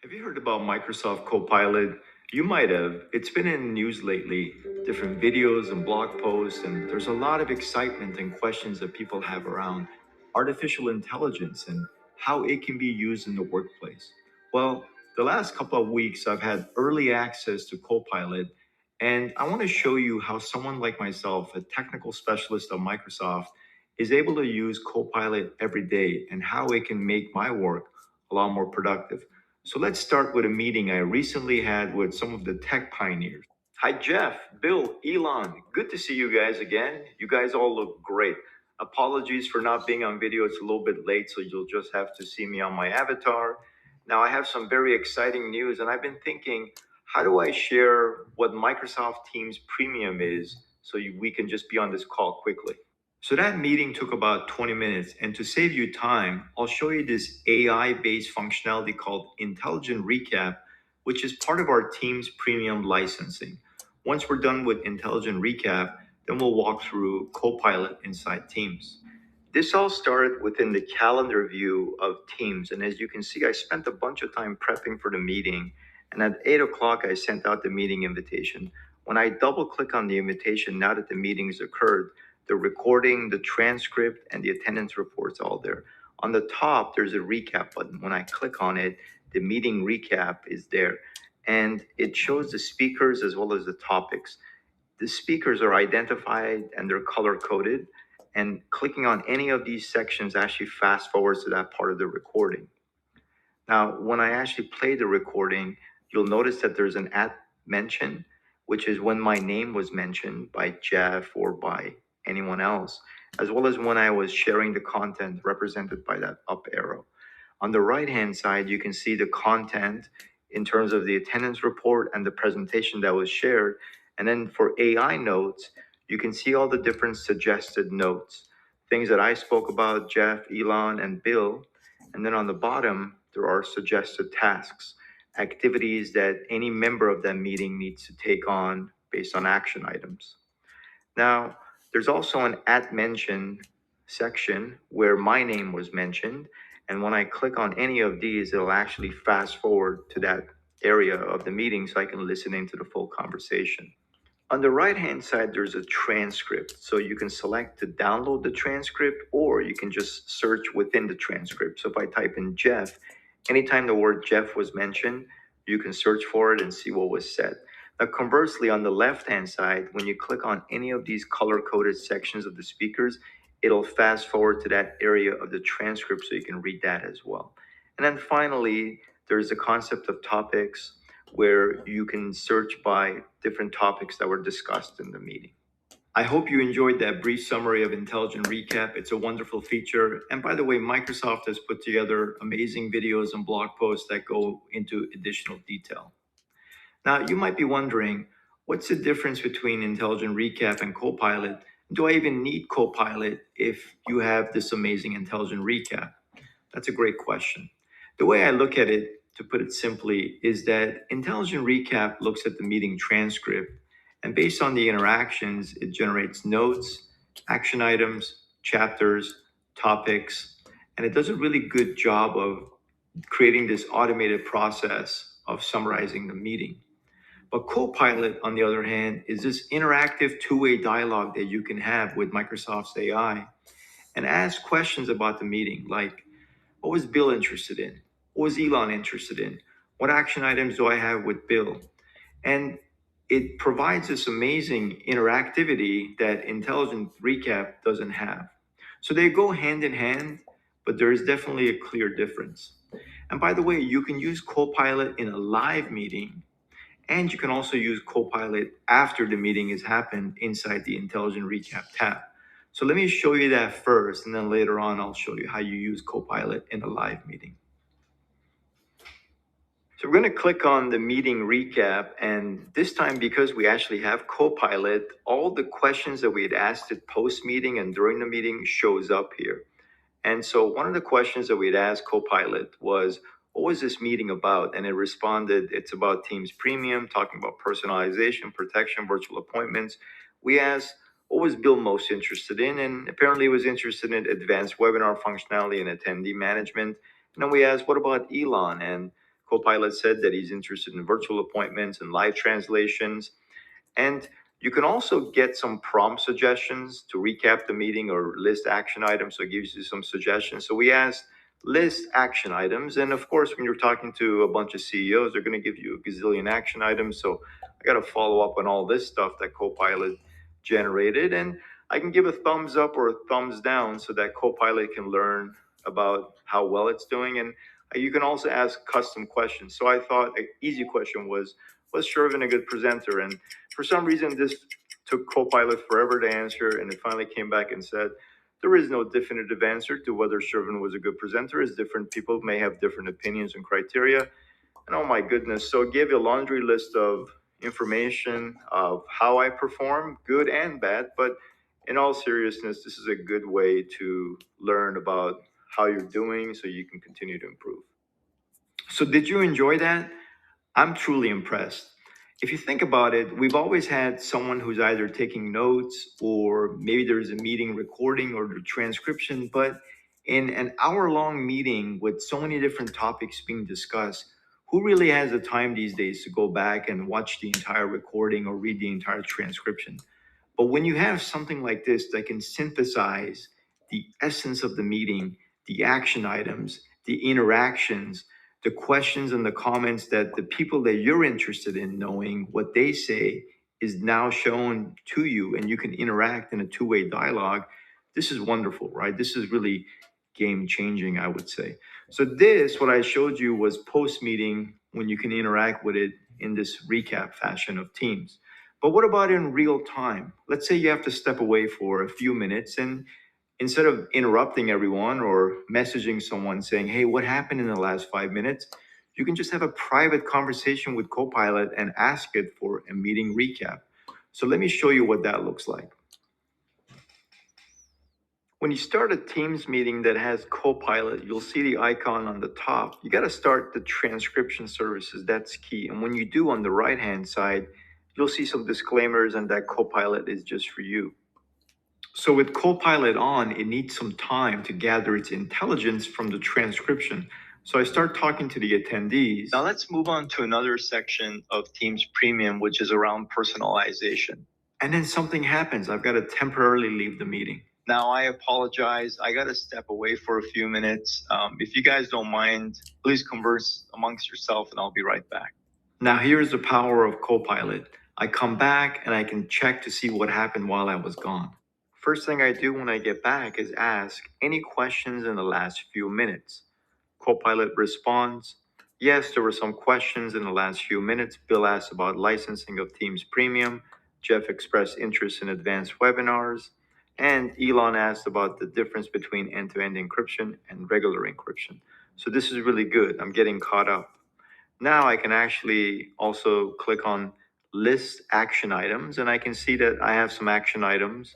Have you heard about Microsoft Copilot? You might have. It's been in the news lately, different videos and blog posts, and there's a lot of excitement and questions that people have around artificial intelligence and how it can be used in the workplace. Well, the last couple of weeks, I've had early access to Copilot, and I want to show you how someone like myself, a technical specialist of Microsoft, is able to use Copilot every day and how it can make my work a lot more productive. So let's start with a meeting I recently had with some of the tech pioneers. Hi, Jeff, Bill, Elon. Good to see you guys again. You guys all look great. Apologies for not being on video. It's a little bit late, so you'll just have to see me on my avatar. Now, I have some very exciting news, and I've been thinking, how do I share what Microsoft Teams Premium is so we can just be on this call quickly? So that meeting took about 20 minutes. And to save you time, I'll show you this AI-based functionality called Intelligent Recap, which is part of our Teams premium licensing. Once we're done with Intelligent Recap, then we'll walk through Copilot inside Teams. This all started within the calendar view of Teams. And as you can see, I spent a bunch of time prepping for the meeting. And at 8 o'clock, I sent out the meeting invitation. When I double click on the invitation, now that the meeting's occurred, the recording, the transcript, and the attendance reports all there. On the top, there's a recap button. When I click on it, the meeting recap is there. And it shows the speakers as well as the topics. The speakers are identified and they're color coded. And clicking on any of these sections actually fast forwards to that part of the recording. Now, when I actually play the recording, you'll notice that there's an at mention, which is when my name was mentioned by Jeff or by anyone else, as well as when I was sharing the content represented by that up arrow. On the right-hand side, you can see the content in terms of the attendance report and the presentation that was shared. And then for AI notes, you can see all the different suggested notes, things that I spoke about, Jeff, Elon, and Bill. And then on the bottom, there are suggested tasks, activities that any member of that meeting needs to take on based on action items. Now, there's also an at mention section where my name was mentioned. And when I click on any of these, it'll actually fast forward to that area of the meeting so I can listen into the full conversation. On the right-hand side, there's a transcript. So you can select to download the transcript, or you can just search within the transcript. So if I type in Jeff, anytime the word Jeff was mentioned, you can search for it and see what was said. Now, conversely, on the left-hand side, when you click on any of these color-coded sections of the speakers, it'll fast forward to that area of the transcript so you can read that as well. And then finally, there's the concept of topics, where you can search by different topics that were discussed in the meeting. I hope you enjoyed that brief summary of Intelligent Recap. It's a wonderful feature. And by the way, Microsoft has put together amazing videos and blog posts that go into additional detail. Now, you might be wondering, what's the difference between Intelligent Recap and Copilot? Do I even need Copilot if you have this amazing Intelligent Recap? That's a great question. The way I look at it, to put it simply, is that Intelligent Recap looks at the meeting transcript, and based on the interactions, it generates notes, action items, chapters, topics, and it does a really good job of creating this automated process of summarizing the meeting. But Copilot, on the other hand, is this interactive two-way dialogue that you can have with Microsoft's AI and ask questions about the meeting, like, what was Bill interested in? What was Elon interested in? What action items do I have with Bill? And it provides this amazing interactivity that Intelligent Recap doesn't have. So they go hand in hand, but there is definitely a clear difference. And by the way, you can use Copilot in a live meeting, and you can also use Copilot after the meeting has happened inside the Intelligent Recap tab. So let me show you that first, and then later on, I'll show you how you use Copilot in a live meeting. So we're going to click on the meeting recap, and this time, because we actually have Copilot, all the questions that we had asked at post-meeting and during the meeting shows up here. And so one of the questions that we had asked Copilot was, what was this meeting about? And it responded, it's about Teams Premium, talking about personalization, protection, virtual appointments. We asked, what was Bill most interested in? And apparently he was interested in advanced webinar functionality and attendee management. And then we asked, what about Elon? And Copilot said that he's interested in virtual appointments and live translations. And you can also get some prompt suggestions to recap the meeting or list action items. So it gives you some suggestions. So we asked list action items. And of course, when you're talking to a bunch of CEOs, they're going to give you a gazillion action items. So I got to follow up on all this stuff that Copilot generated. And I can give a thumbs up or a thumbs down so that Copilot can learn about how well it's doing. And you can also ask custom questions. So I thought an easy question was Shervin a good presenter? And for some reason, this took Copilot forever to answer, and it finally came back and said, there is no definitive answer to whether Shervin was a good presenter, as different people may have different opinions and criteria. And oh my goodness, so it gave you a laundry list of information of how I perform, good and bad. But in all seriousness, this is a good way to learn about how you're doing so you can continue to improve. So, did you enjoy that? I'm truly impressed. If you think about it, we've always had someone who's either taking notes or maybe there's a meeting recording or the transcription, but in an hour-long meeting with so many different topics being discussed, who really has the time these days to go back and watch the entire recording or read the entire transcription? But when you have something like this that can synthesize the essence of the meeting, the action items, the interactions, the questions and the comments that the people that you're interested in knowing what they say is now shown to you and you can interact in a two-way dialogue, this is wonderful, right? This is really game changing, I would say. So this, what I showed you, was post-meeting when you can interact with it in this recap fashion of Teams. But what about in real time? Let's say you have to step away for a few minutes, and instead of interrupting everyone or messaging someone saying, hey, what happened in the last 5 minutes? You can just have a private conversation with Copilot and ask it for a meeting recap. So let me show you what that looks like. When you start a Teams meeting that has Copilot, you'll see the icon on the top. You got to start the transcription services. That's key. And when you do, on the right-hand side, you'll see some disclaimers and that Copilot is just for you. So with Copilot on, it needs some time to gather its intelligence from the transcription. So I start talking to the attendees. Now let's move on to another section of Teams Premium, which is around personalization. And then something happens. I've got to temporarily leave the meeting. Now I apologize. I got to step away for a few minutes. If you guys don't mind, please converse amongst yourself and I'll be right back. Now here's the power of Copilot. I come back and I can check to see what happened while I was gone. First thing I do when I get back is ask any questions in the last few minutes. Copilot responds, yes, there were some questions in the last few minutes. Bill asked about licensing of Teams Premium. Jeff expressed interest in advanced webinars. And Elon asked about the difference between end-to-end encryption and regular encryption. So this is really good. I'm getting caught up. Now I can actually also click on list action items, and I can see that I have some action items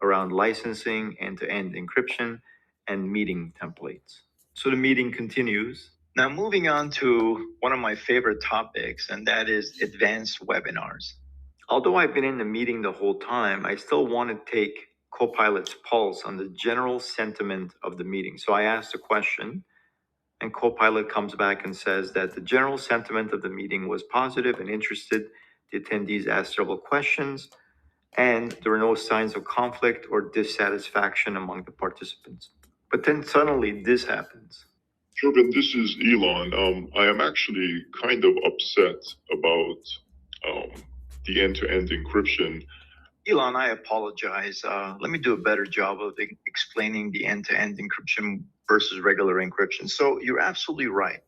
around licensing, end-to-end encryption, and meeting templates. So the meeting continues. Now moving on to one of my favorite topics, and that is advanced webinars. Although I've been in the meeting the whole time, I still want to take Copilot's pulse on the general sentiment of the meeting. So I asked a question, and Copilot comes back and says that the general sentiment of the meeting was positive and interested. The attendees asked several questions, and there were no signs of conflict or dissatisfaction among the participants. But then suddenly this happens. Shervin, this is Elon. I am actually kind of upset about the end-to-end encryption. Elon, I apologize. Let me do a better job of explaining the end-to-end encryption versus regular encryption. So you're absolutely right.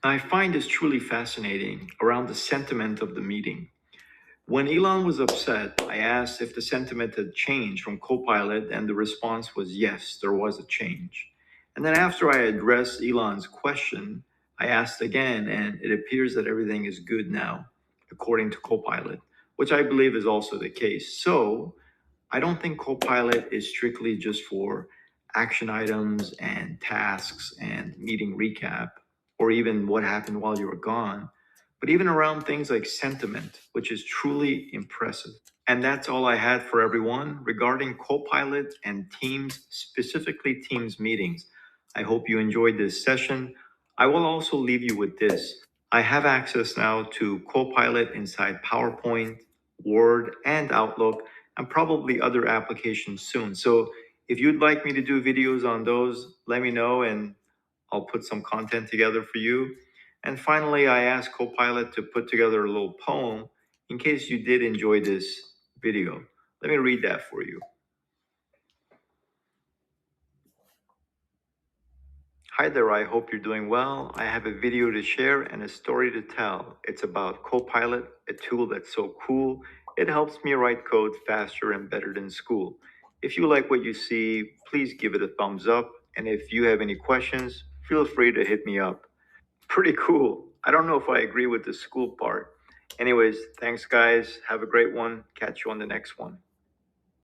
I find this truly fascinating around the sentiment of the meeting. When Elon was upset, I asked if the sentiment had changed from Copilot, and the response was yes, there was a change. And then after I addressed Elon's question, I asked again, and it appears that everything is good now, according to Copilot, which I believe is also the case. So I don't think Copilot is strictly just for action items and tasks and meeting recap, or even what happened while you were gone, but even around things like sentiment, which is truly impressive. And that's all I had for everyone regarding Copilot and Teams, specifically Teams meetings. I hope you enjoyed this session. I will also leave you with this. I have access now to Copilot inside PowerPoint, Word, and Outlook, and probably other applications soon. So if you'd like me to do videos on those, let me know and I'll put some content together for you. And finally, I asked Copilot to put together a little poem in case you did enjoy this video. Let me read that for you. Hi there, I hope you're doing well. I have a video to share and a story to tell. It's about Copilot, a tool that's so cool. It helps me write code faster and better than school. If you like what you see, please give it a thumbs up. And if you have any questions, feel free to hit me up. Pretty cool. I don't know if I agree with the school part. Anyways, thanks guys. Have a great one. Catch you on the next one.